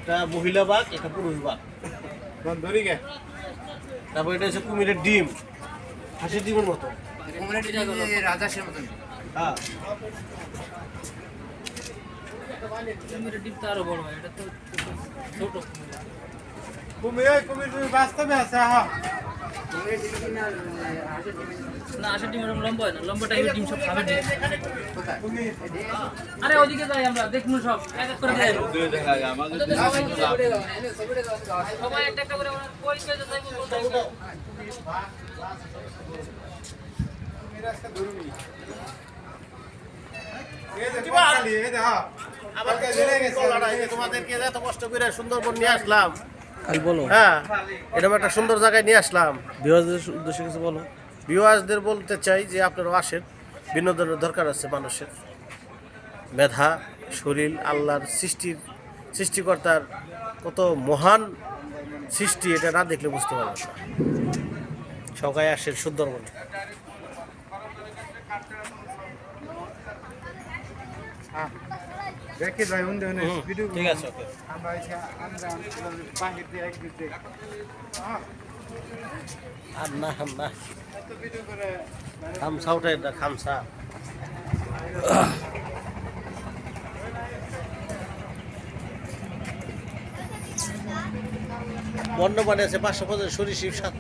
একটা মহিলা বাঘ, একটা পুরুষ বাঘ। তারপর এটা হচ্ছে কুমিরের ডিম, হাঁসের ডিমের মতো। রাজাসের মতন। হ্যাঁ, কুমিরের ডিম তো আরো বড় হয়, এটা তো ছোট কুমির বাস্তবে আছে। হ্যাঁ, না, হাঁসের ডিম এরকম লম্বা হয় না, লম্বা টাইপের ডিম সব খাবে ডিম। আরে ওদিকে যাই আমরা, দেখুন সব এক এক করে যাই। সবাই একটা একটা করে আমরা কই পেজে যাইবো বলতে। তোমাদেরকে এত কষ্ট করে সুন্দরবন নিয়ে আসলাম। কাল বলো হ্যাঁ, এরকম একটা সুন্দর জায়গায় নিয়ে আসলাম। বিহারদের উদ্দেশ্যে কিছু বলো। ভিউয়ার্সদের বলতে চাই যে আপনারাও আসেন, বিনোদনের দরকার আছে মানুষের। মেধা, শরীর, আল্লাহর সৃষ্টিকর্তার কত মহান সৃষ্টি, এটা না দেখলে বুঝতে পারবেন না। সবাই আসেন সুন্দরবনে। দেখি ভাই উন্দে ভিডিও ঠিক আছে, ওকে। আমরা এসে আমরা বাহির দিয়ে এক দিতে আর না না, এত ভিডিও করে খামসা উঠে না, খামসা। বন্যপাণি আছে 550, সরীসৃপ 7।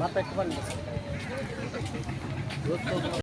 মাথা একটু পানি